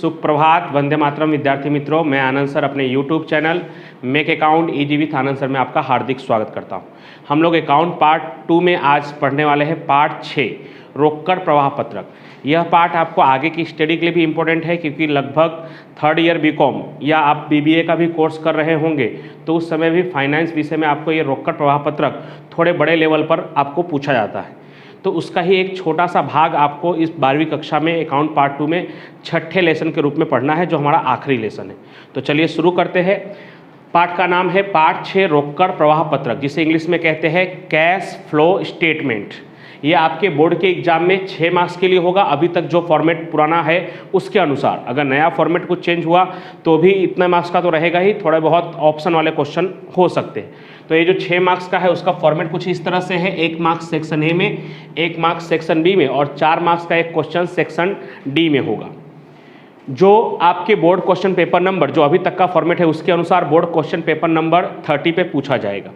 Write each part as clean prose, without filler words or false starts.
सुप्रभात, वंदे मातरम विद्यार्थी मित्रों। मैं आनंद सर अपने YouTube channel make account easy with Anand sir में आपका हार्दिक स्वागत करता हूं। हम लोग अकाउंट पार्ट 2 में आज पढ़ने वाले हैं पार्ट 6 रोकड़ प्रवाह पत्रक। यह पार्ट आपको आगे की स्टडी के लिए भी इम्पोर्टेंट है, क्योंकि लगभग थर्ड ईयर बीकॉम या आप बीबीए का भी कोर्स कर रहे होंगे तो उस समय भी फाइनेंस विषय में आपको ये रोकड़ प्रवाह पत्रक थोड़े बड़े लेवल पर आपको पूछा जाता है। तो उसका ही एक छोटा सा भाग आपको इस 12वीं कक्षा में अकाउंट पार्ट 2 में छठे लेसन के रूप में पढ़ना है, जो हमारा आखिरी लेसन है। तो चलिए शुरू करते हैं। पार्ट का नाम है पार्ट 6 रोकड़ प्रवाह पत्रक, जिसे इंग्लिश में कहते हैं कैश फ्लो स्टेटमेंट। ये आपके बोर्ड के एग्जाम में 6 मार्क्स के लिए होगा। अभी तक जो फॉर्मेट पुराना है उसके अनुसार, अगर नया फॉर्मेट कुछ चेंज हुआ तो भी इतने मार्क्स का तो रहेगा ही, थोड़े बहुत ऑप्शन वाले क्वेश्चन हो सकते हैं। तो ये जो 6 मार्क्स का है उसका फॉर्मेट कुछ इस तरह से है। 1 मार्क्स सेक्शन ए में, 1 मार्क्स सेक्शन बी में और 4 मार्क्स का एक क्वेश्चन सेक्शन डी में होगा। जो आपके बोर्ड क्वेश्चन पेपर नंबर जो अभी तक का फॉर्मेट है उसके अनुसार बोर्ड क्वेश्चन पेपर नंबर 30 पे पूछा जाएगा।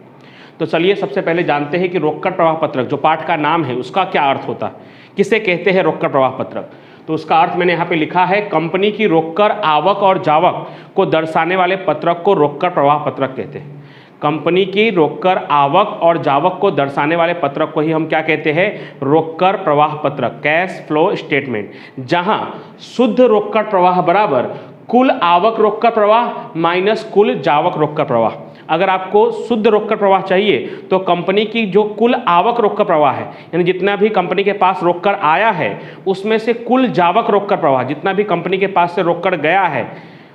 तो चलिए सबसे पहले जानते हैं कि रोकड़ प्रवाह पत्रक जो पाठ का नाम है उसका क्या अर्थ होता है, किसे कहते हैं रोकड़ प्रवाह पत्रक। तो उसका अर्थ मैंने यहाँ पे लिखा है, कंपनी की रोकड़ आवक और जावक को दर्शाने वाले पत्रक को रोकड़ प्रवाह पत्रक कहते हैं। कंपनी की रोकड़ आवक और जावक को दर्शाने वाले पत्रक को ही हम क्या कहते हैं, रोकड़ प्रवाह पत्रक, कैश फ्लो स्टेटमेंट। जहां शुद्ध रोकड़ प्रवाह बराबर कुल आवक रोकड़ प्रवाह माइनस कुल जावक रोकड़ प्रवाह। अगर आपको शुद्ध रोकड़ प्रवाह चाहिए तो कंपनी की जो कुल आवक रोकड़ प्रवाह है, यानी जितना भी कंपनी के पास रोकड़ आया है उसमें से कुल जावक रोकड़ प्रवाह, जितना भी कंपनी के पास से रोकड़ गया है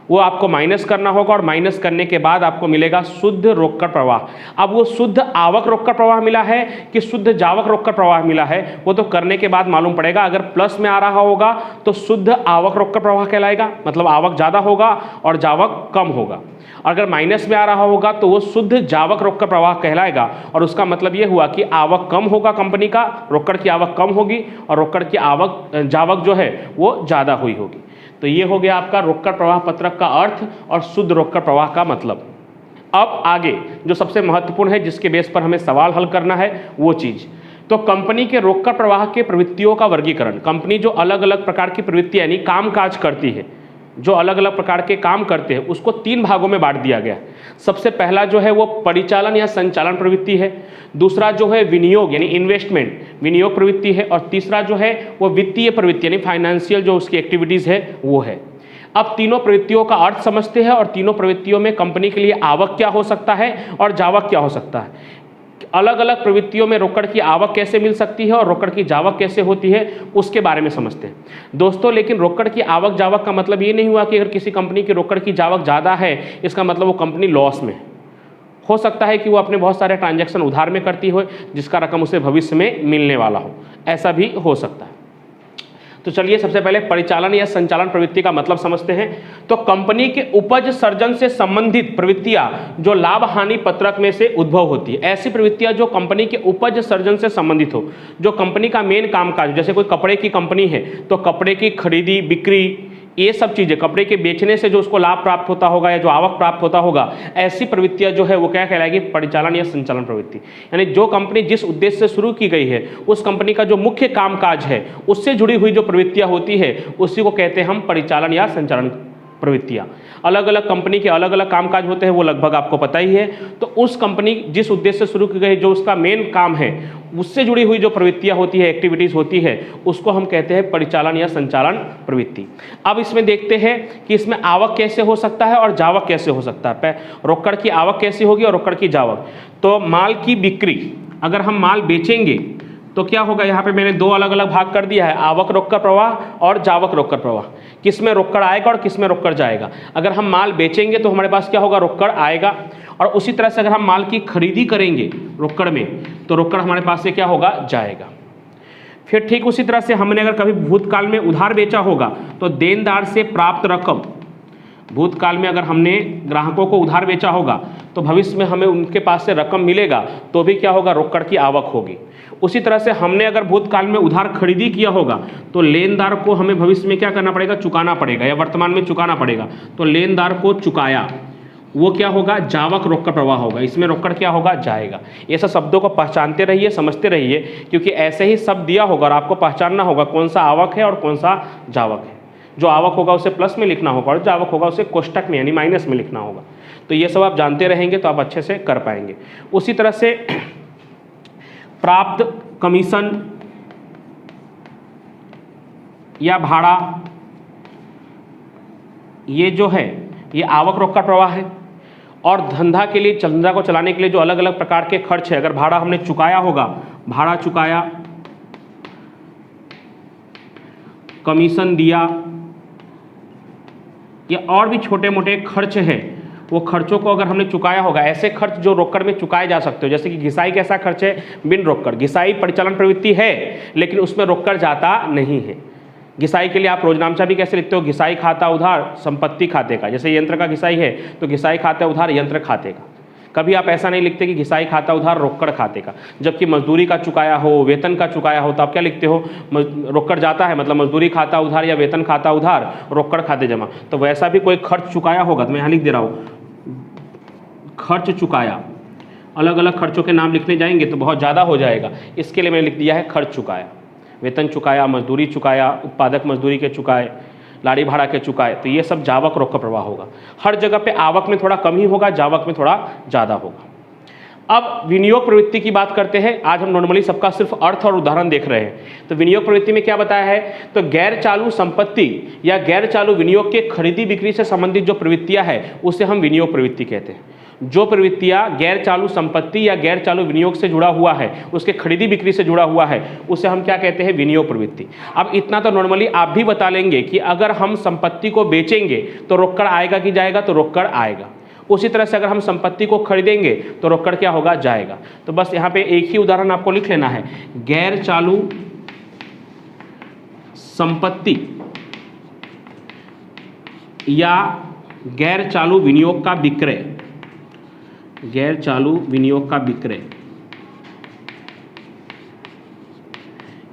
वो आपको माइनस करना होगा, और माइनस करने के बाद आपको मिलेगा शुद्ध रोकड़ प्रवाह। अब वो शुद्ध आवक रोकड़ प्रवाह मिला है कि शुद्ध जावक रोकड़ प्रवाह मिला है वो तो करने के बाद मालूम पड़ेगा। अगर प्लस में आ रहा होगा तो शुद्ध आवक रोकड़ प्रवाह कहलाएगा, मतलब आवक ज़्यादा होगा और जावक कम होगा। अगर माइनस में आ रहा होगा तो वो शुद्ध जावक रोकड़ प्रवाह कहलाएगा, और उसका मतलब ये हुआ कि आवक कम होगा, कंपनी का रोकड़ की आवक कम होगी और रोकड़ की आवक जावक जो है वो ज़्यादा हुई होगी। तो ये हो गया आपका रोकड़ प्रवाह पत्रक का अर्थ और शुद्ध रोकड़ प्रवाह का मतलब। अब आगे जो सबसे महत्वपूर्ण है, जिसके बेस पर हमें सवाल हल करना है वो चीज़, तो कंपनी के रोकड़ प्रवाह के प्रवृत्तियों का वर्गीकरण। कंपनी जो अलग अलग प्रकार की प्रवृत्ति यानी काम काज करती है, जो अलग अलग प्रकार के काम करते हैं, उसको 3 भागों में बांट दिया गया। सबसे पहला जो है वो परिचालन या संचालन प्रवृत्ति है, दूसरा जो है विनियोग यानी इन्वेस्टमेंट विनियोग प्रवृत्ति है, और तीसरा जो है वो वित्तीय प्रवृत्ति यानी फाइनेंशियल जो उसकी एक्टिविटीज़ है वो है। अब तीनों प्रवृत्तियों का अर्थ समझते हैं और तीनों प्रवृत्तियों में कंपनी के लिए आवक क्या हो सकता है और जावक क्या हो सकता है। अलग अलग प्रवृत्तियों में रोकड़ की आवक कैसे मिल सकती है और रोकड़ की जावक कैसे होती है उसके बारे में समझते हैं दोस्तों। लेकिन रोकड़ की आवक जावक का मतलब ये नहीं हुआ कि अगर किसी कंपनी की रोकड़ की जावक ज़्यादा है इसका मतलब वो कंपनी लॉस में हो सकता है कि वो अपने बहुत सारे ट्रांजैक्शन उधार में करती हो जिसका रकम उसे भविष्य में मिलने वाला हो, ऐसा भी हो सकता है। तो चलिए सबसे पहले परिचालन या संचालन प्रवृत्ति का मतलब समझते हैं। तो कंपनी के उपज सर्जन से संबंधित प्रवृत्तियां जो लाभ हानि पत्रक में से उद्भव होती है, ऐसी प्रवृत्तियां जो कंपनी के उपज सर्जन से संबंधित हो, जो कंपनी का मेन कामकाज, जैसे कोई कपड़े की कंपनी है तो कपड़े की खरीदी बिक्री, ये सब चीज़ें कपड़े के बेचने से जो उसको लाभ प्राप्त होता होगा या जो आवक प्राप्त होता होगा, ऐसी प्रवृत्तियां जो है वो क्या कहलाएगी, परिचालन या संचालन प्रवृत्ति। यानी जो कंपनी जिस उद्देश्य से शुरू की गई है उस कंपनी का जो मुख्य कामकाज है उससे जुड़ी हुई जो प्रवृत्तियां होती है उसी को कहते हैं हम परिचालन या संचालन प्रवृत्तियां। अलग अलग कंपनी के अलग अलग कामकाज होते हैं, वो लगभग आपको पता ही है। तो उस कंपनी जिस उद्देश्य से शुरू की गई, जो उसका मेन काम है, उससे जुड़ी हुई जो प्रवृत्तियां होती है, एक्टिविटीज होती है, उसको हम कहते हैं परिचालन या संचालन प्रवृत्ति। अब इसमें देखते हैं कि इसमें आवक कैसे हो सकता है और जावक कैसे हो सकता है। रोकड़ की आवक कैसी होगी और रोकड़ की जावक। तो माल की बिक्री, अगर हम माल बेचेंगे तो क्या होगा, यहाँ पे मैंने 2 अलग अलग भाग कर दिया है, आवक रोकड़ प्रवाह और जावक रोकड़ प्रवाह। किस में रोकड़ आएगा और किस में रोकड़ जाएगा। अगर हम माल बेचेंगे तो हमारे पास क्या होगा, रोकड़ आएगा, और उसी तरह से अगर हम माल की खरीदी करेंगे रोकड़ में तो रोकड़ हमारे पास से क्या होगा, जाएगा। फिर ठीक उसी तरह से हमने अगर कभी भूतकाल में उधार बेचा होगा तो देनदार से प्राप्त रकम, भूतकाल में अगर हमने ग्राहकों को उधार बेचा होगा तो भविष्य में हमें उनके पास से रकम मिलेगा तो भी क्या होगा, रोकड़ की आवक होगी। उसी तरह से हमने अगर भूतकाल में उधार खरीदी किया होगा तो लेनदार को हमें भविष्य में क्या करना पड़ेगा, चुकाना पड़ेगा, या वर्तमान में चुकाना पड़ेगा। तो लेनदार को चुकाया, वो क्या होगा, जावक रोकड़ प्रवाह होगा। इसमें रोकड़ क्या होगा, जाएगा। ये सब शब्दों को पहचानते रहिए, समझते रहिए, क्योंकि ऐसे ही शब्द दिया होगा और आपको पहचानना होगा कौन सा आवक है और कौन सा जावक है। जो आवक होगा उसे प्लस में लिखना होगा और जो आवक होगा उसे कोष्टक में यानी माइनस में लिखना होगा। तो ये सब आप जानते रहेंगे तो आप अच्छे से कर पाएंगे। उसी तरह से प्राप्त कमीशन या भाड़ा, ये जो है ये आवक रोकड़ प्रवाह है। और धंधा के लिए, धंधा को चलाने के लिए जो अलग अलग प्रकार के खर्च है, अगर भाड़ा हमने चुकाया होगा, भाड़ा चुकाया, कमीशन दिया, या और भी छोटे मोटे खर्च हैं, वो खर्चों को अगर हमने चुकाया होगा, ऐसे खर्च जो रोकड़ में चुकाए जा सकते हो, जैसे कि घिसाई कैसा खर्च है, बिन रोकड़। घिसाई परिचालन प्रवृत्ति है लेकिन उसमें रोकड़ जाता नहीं है। घिसाई के लिए आप रोजनामचा भी कैसे लिखते हो, घिसाई खाता उधार संपत्ति खाते का। जैसे यंत्र का घिसाई है तो घिसाई खाता उधार यंत्र खाते का। कभी आप ऐसा नहीं लिखते कि घिसाई खाता उधार रोकड़ खाते का। जबकि मजदूरी का चुकाया हो, वेतन का चुकाया हो, तो आप क्या लिखते हो, रोकड़ जाता है मतलब मजदूरी खाता उधार या वेतन खाता उधार रोकड़ खाते जमा। तो वैसा भी कोई खर्च चुकाया होगा तो मैं यहाँ लिख दे रहा हूँ, खर्च चुकाया। अलग अलग खर्चों के नाम लिखने जाएंगे तो बहुत ज़्यादा हो जाएगा, इसके लिए मैंने लिख दिया है खर्च चुकाया। वेतन चुकाया, मजदूरी चुकाया, उत्पादक मजदूरी के चुकाए, लाड़ी भाड़ा के चुकाए, तो ये सब जावक रोकड़ प्रवाह होगा। हर जगह पे आवक में थोड़ा कम ही होगा, जावक में थोड़ा ज़्यादा होगा। अब विनियोग प्रवृत्ति की बात करते हैं। आज हम नॉर्मली सबका सिर्फ अर्थ और उदाहरण देख रहे हैं। तो विनियोग प्रवृत्ति में क्या बताया है, तो गैर चालू संपत्ति या गैर चालू विनियोग के खरीदी बिक्री से संबंधित जो प्रवृत्तियां है उसे हम विनियोग प्रवृत्ति कहते हैं। जो प्रवृत्तियां गैर चालू संपत्ति या गैर चालू विनियोग से जुड़ा हुआ है, उसके खरीदी बिक्री से जुड़ा हुआ है, उसे हम क्या कहते हैं, विनियोग प्रवृत्ति। अब इतना तो नॉर्मली आप भी बता लेंगे कि अगर हम संपत्ति को बेचेंगे तो रोकड़ आएगा कि जाएगा, तो रोकड़ आएगा। उसी तरह से अगर हम संपत्ति को खरीदेंगे तो रोकड़ क्या होगा, जाएगा। तो बस यहाँ पे एक ही उदाहरण आपको लिख लेना है, गैर चालू संपत्ति या गैर चालू विनियोग का विक्रय, गैर चालू विनियोग का विक्रय,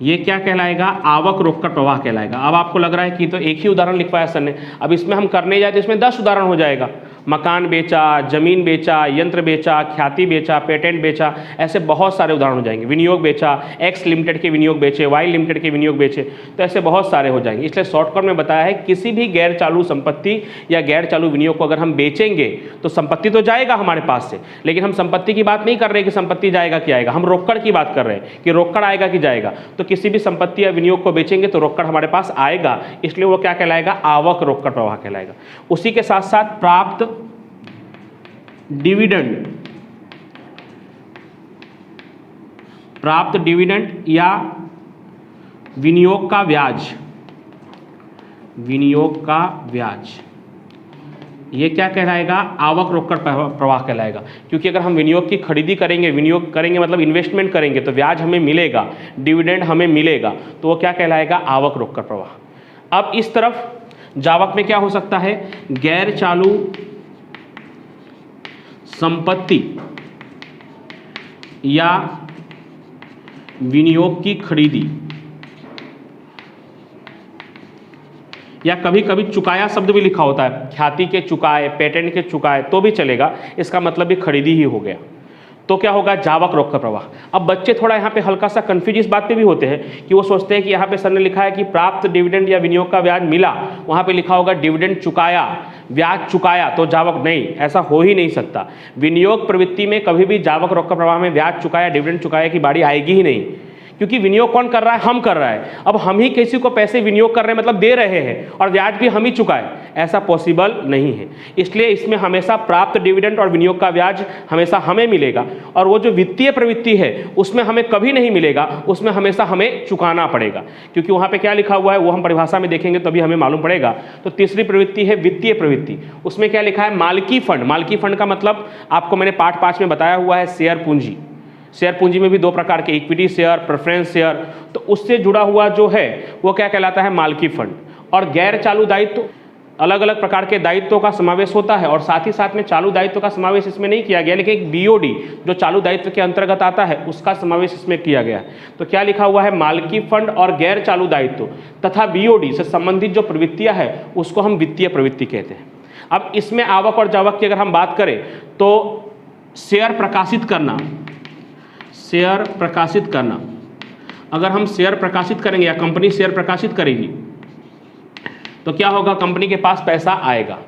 ये क्या कहलाएगा, आवक रोकड़ प्रवाह कहलाएगा। अब आपको लग रहा है कि तो एक ही उदाहरण लिखवाया सर ने, अब इसमें हम करने जाए तो इसमें 10 उदाहरण हो जाएगा। मकान बेचा, जमीन बेचा, यंत्र बेचा, ख्याति बेचा, पेटेंट बेचा, ऐसे बहुत सारे उदाहरण हो जाएंगे। विनियोग बेचा, एक्स लिमिटेड के विनियोग बेचे, वाई लिमिटेड के विनियोग बेचे, तो ऐसे बहुत सारे हो जाएंगे। इसलिए शॉर्टकट में बताया है किसी भी गैर चालू संपत्ति या गैर चालू विनियोग को अगर हम बेचेंगे तो संपत्ति तो जाएगा हमारे पास से, लेकिन हम संपत्ति की बात नहीं कर रहे कि संपत्ति जाएगा कि आएगा, हम रोकड़ की बात कर रहे हैं कि रोकड़ आएगा कि जाएगा। तो किसी भी संपत्ति या विनियोग को बेचेंगे तो रोकड़ हमारे पास आएगा, इसलिए वो क्या कहलाएगा, आवक रोकड़ प्रवाह कहलाएगा। उसी के साथ साथ प्राप्त डिविडेंड, प्राप्त डिविडेंड या विनियोग का ब्याज, विनियोग का ब्याज, ये क्या कहलाएगा, आवक रोकड़ प्रवाह कहलाएगा। क्योंकि अगर हम विनियोग की खरीदी करेंगे, विनियोग करेंगे मतलब इन्वेस्टमेंट करेंगे, तो ब्याज हमें मिलेगा, डिविडेंड हमें मिलेगा, तो वो क्या कहलाएगा, आवक रोकड़ प्रवाह। अब इस तरफ जावक में क्या हो सकता है, गैर चालू संपत्ति या विनियोग की खरीदी, या कभी कभी चुकाया शब्द भी लिखा होता है, ख्याति के चुकाए, पेटेंट के चुकाए, तो भी चलेगा, इसका मतलब भी खरीदी ही हो गया। तो क्या होगा, जावक रोकड़ प्रवाह। अब बच्चे थोड़ा यहाँ पे हल्का सा कंफ्यूज इस बात पे भी होते हैं कि वो सोचते हैं कि यहाँ पे सर ने लिखा है कि प्राप्त डिविडेंड या विनियोग का ब्याज मिला, वहाँ पे लिखा होगा डिविडेंड चुकाया, ब्याज चुकाया, तो जावक। नहीं, ऐसा हो ही नहीं सकता। विनियोग प्रवृत्ति में कभी भी जावक रोकड़ प्रवाह में ब्याज चुकाया, डिविडेंड चुकाया की बारी आएगी ही नहीं, क्योंकि विनियोग कौन कर रहा है, हम कर रहा है। अब हम ही किसी को पैसे विनियोग कर रहे हैं मतलब दे रहे हैं, और ब्याज भी हम ही चुकाए, ऐसा पॉसिबल नहीं है। इसलिए इसमें हमेशा प्राप्त डिविडेंड और विनियोग का ब्याज हमेशा हमें मिलेगा, और वो जो वित्तीय प्रवृत्ति है उसमें हमें कभी नहीं मिलेगा, उसमें हमेशा हमें चुकाना पड़ेगा। क्योंकि वहाँ पे क्या लिखा हुआ है वो हम परिभाषा में देखेंगे तभी हमें मालूम पड़ेगा। तो तीसरी प्रवृत्ति है वित्तीय प्रवृत्ति, उसमें क्या लिखा है, मालिकी फंड। मालिकी फंड का मतलब आपको मैंने पार्ट 5 में बताया हुआ है, शेयर पूंजी। शेयर पूंजी में भी 2 प्रकार के, इक्विटी शेयर, प्रेफरेंस शेयर, तो उससे जुड़ा हुआ जो है वो क्या कहलाता है, मालिकी फंड। और गैर चालू दायित्व, अलग अलग प्रकार के दायित्वों का समावेश होता है, और साथ ही साथ में चालू दायित्व का समावेश इसमें नहीं किया गया, लेकिन एक बीओडी जो चालू दायित्व के अंतर्गत आता है उसका समावेश इसमें किया गया है। तो क्या लिखा हुआ है, मालिकी फंड और गैर चालू दायित्व तथा बीओडी से संबंधित जो प्रवृत्तियां है उसको हम वित्तीय प्रवृत्ति कहते हैं। अब इसमें आवक और जावक की अगर हम बात करें तो शेयर प्रकाशित करना, शेयर प्रकाशित करना, अगर हम शेयर प्रकाशित करेंगे या कंपनी शेयर प्रकाशित करेगी तो क्या होगा, कंपनी के पास पैसा आएगा।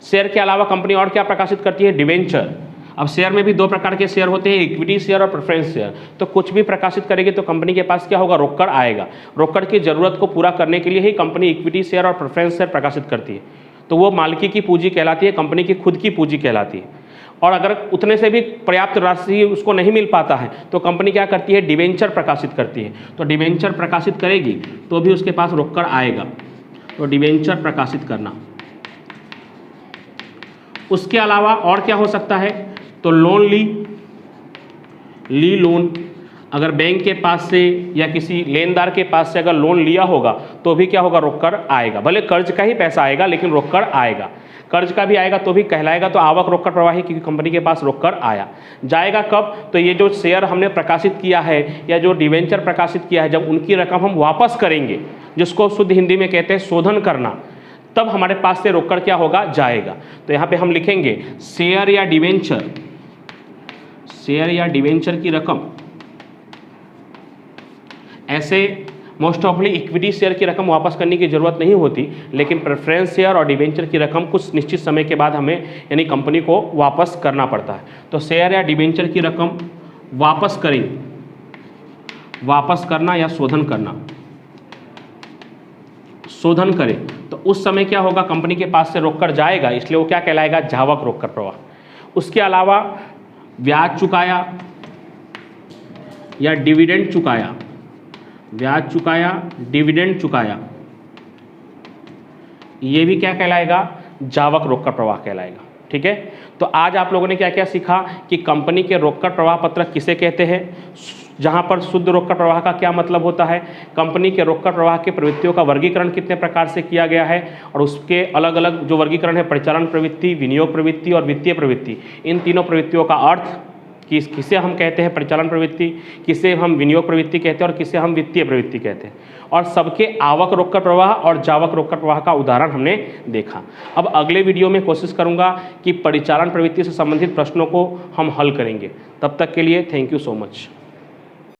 शेयर के अलावा कंपनी और क्या प्रकाशित करती है, डिवेंचर। अब शेयर में भी दो प्रकार के शेयर होते हैं, इक्विटी शेयर और प्रेफरेंस शेयर। तो कुछ भी प्रकाशित करेगी तो कंपनी के पास क्या होगा, रोकड़ आएगा। रोकड़ की जरूरत को पूरा करने के लिए ही कंपनी इक्विटी शेयर और प्रेफरेंस शेयर प्रकाशित करती है। तो वो मालिकी की पूंजी कहलाती है, कंपनी की खुद की पूंजी कहलाती है। और अगर उतने से भी पर्याप्त राशि उसको नहीं मिल पाता है तो कंपनी क्या करती है, डिवेंचर प्रकाशित करती है। तो डिवेंचर प्रकाशित करेगी तो भी उसके पास रोकड़ आएगा। तो डिवेंचर प्रकाशित करना। उसके अलावा और क्या हो सकता है, तो लोन ली लोन। अगर बैंक के पास से या किसी लेनदार के पास से अगर लोन लिया होगा तो भी क्या होगा, रोकड़ आएगा। भले कर्ज का ही पैसा आएगा लेकिन रोकड़ आएगा। कर्ज का भी आएगा तो भी कहलाएगा तो आवक रोकड़ प्रवाही, क्योंकि कंपनी के पास रोकड़ आया। जाएगा कब, तो ये जो शेयर हमने प्रकाशित किया है या जो डिवेंचर प्रकाशित किया है, जब उनकी रकम हम वापस करेंगे, जिसको शुद्ध हिंदी में कहते हैं शोधन करना, तब हमारे पास से रोकड़ क्या होगा, जाएगा। तो यहाँ पे हम लिखेंगे शेयर या डिवेंचर की रकम। ऐसे मोस्ट ऑफली इक्विटी शेयर की रकम वापस करने की जरूरत नहीं होती, लेकिन प्रेफरेंस शेयर और डिवेंचर की रकम कुछ निश्चित समय के बाद हमें यानी कंपनी को वापस करना पड़ता है। तो शेयर या डिवेंचर की रकम वापस करें, वापस करना या शोधन करना, शोधन करें तो उस समय क्या होगा, कंपनी के पास से रोकड़ जाएगा, इसलिए वो क्या कहलाएगा, जावक रोकड़ प्रवाह। उसके अलावा ब्याज चुकाया या डिविडेंड चुकाया, ब्याज चुकाया, डिविडेंड चुकाया, ये भी क्या कहलाएगा, जावक रोकड़ प्रवाह कहलाएगा। ठीक है, तो आज आप लोगों ने क्या क्या सीखा कि कंपनी के रोकड़ प्रवाह पत्रक किसे कहते हैं, जहां पर शुद्ध रोकड़ प्रवाह का क्या मतलब होता है, कंपनी के रोकड़ प्रवाह के प्रवृत्तियों का वर्गीकरण कितने प्रकार से किया गया है, और उसके अलग अलग जो वर्गीकरण है, परिचालन प्रवृत्ति, विनियोग प्रवृत्ति और वित्तीय प्रवृत्ति, इन तीनों प्रवृत्तियों का अर्थ कि किसे हम कहते हैं परिचालन प्रवृत्ति, किसे हम विनियोग प्रवृत्ति कहते हैं और किसे हम वित्तीय प्रवृत्ति कहते हैं, और सबके आवक रोकड़ प्रवाह और जावक रोकड़ प्रवाह का उदाहरण हमने देखा। अब अगले वीडियो में कोशिश करूंगा कि परिचालन प्रवृत्ति से संबंधित प्रश्नों को हम हल करेंगे। तब तक के लिए थैंक यू सो मच।